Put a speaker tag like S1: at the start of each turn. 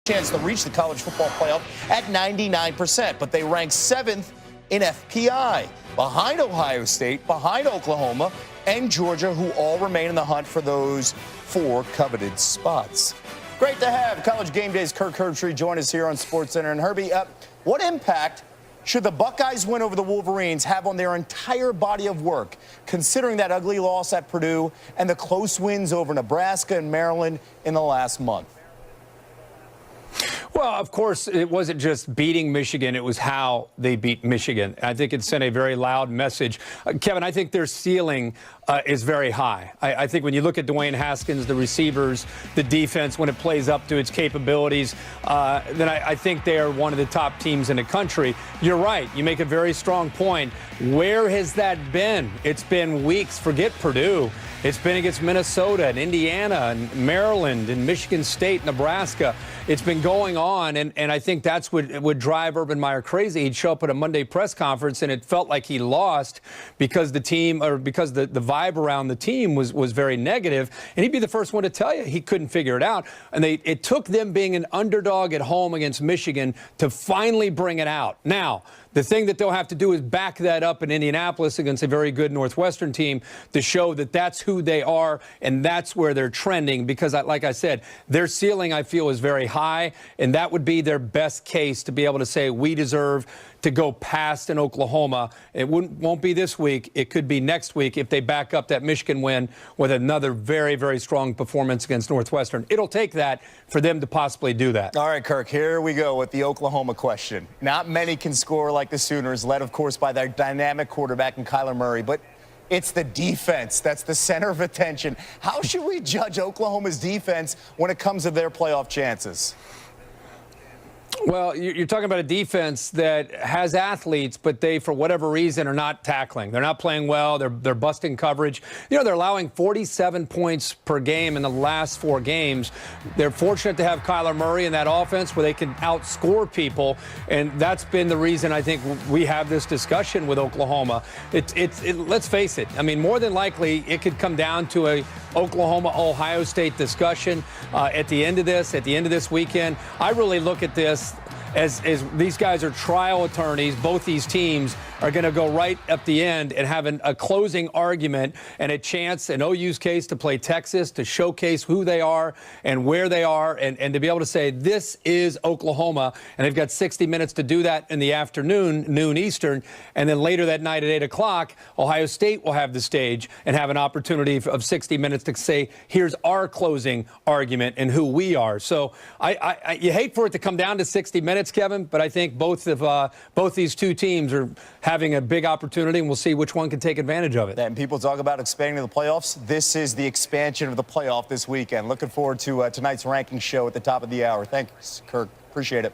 S1: chance to reach the college football playoff at 99%, but they rank 7th in FPI, behind Ohio State, behind Oklahoma, and Georgia, who all remain in the hunt for those 4 coveted spots. Great to have College Game Day's Kirk Herbstreit join us here on SportsCenter. And Herbie, what impact should the Buckeyes win over the Wolverines have on their entire body of work, considering that ugly loss at Purdue and the close wins over Nebraska and Maryland in the last month?
S2: Well, of course, it wasn't just beating Michigan. It was how they beat Michigan. I think it sent a very loud message. Kevin, I think their ceiling is very high. I think when you look at Dwayne Haskins, the receivers, the defense, when it plays up to its capabilities, then I think they are one of the top teams in the country. You're right. You make a very strong point. Where has that been? It's been weeks. Forget Purdue. It's been against Minnesota and Indiana and Maryland and Michigan State, Nebraska. It's been going on, and I think that's what would drive Urban Meyer crazy. He'd show up at a Monday press conference, and it felt like he lost because the team, or because the vibe around the team was very negative, and he'd be the first one to tell you he couldn't figure it out. And it took them being an underdog at home against Michigan to finally bring it out. Now, the thing that they'll have to do is back that up in Indianapolis against a very good Northwestern team to show that that's who they are and that's where they're trending, because, like I said, their ceiling, I feel, is very high, and that would be their best case to be able to say we deserve to go past in Oklahoma. It won't be this week. It could be next week if they back up that Michigan win with another very, very strong performance against Northwestern. It'll take that for them to possibly do that.
S1: All right, Kirk, here we go with the Oklahoma question. Not many can score like the Sooners, led, of course, by their dynamic quarterback in Kyler Murray, but it's the defense that's the center of attention. How should we judge Oklahoma's defense when it comes to their playoff chances?
S2: Well, you're talking about a defense that has athletes, but they, for whatever reason, are not tackling. They're not playing well. They're busting coverage. You know, they're allowing 47 points per game in the last 4 games. They're fortunate to have Kyler Murray in that offense where they can outscore people, and that's been the reason I think we have this discussion with Oklahoma. Let's face it. I mean, more than likely, it could come down to a Oklahoma-Ohio State discussion at the end of this weekend. I really look at this as these guys are trial attorneys. Both these teams are going to go right up the end and have a closing argument and a chance, in OU's case, to play Texas, to showcase who they are and where they are, and to be able to say this is Oklahoma. And they've got 60 minutes to do that in the afternoon, noon Eastern. And then later that night at 8 o'clock, Ohio State will have the stage and have an opportunity of 60 minutes to say, here's our closing argument and who we are. So you hate for it to come down to 60 minutes, Kevin, but I think both these two teams are having a big opportunity, and we'll see which one can take advantage of it.
S1: And people talk about expanding the playoffs. This is the expansion of the playoff this weekend. Looking forward to tonight's ranking show at the top of the hour. Thanks, Kirk. Appreciate it.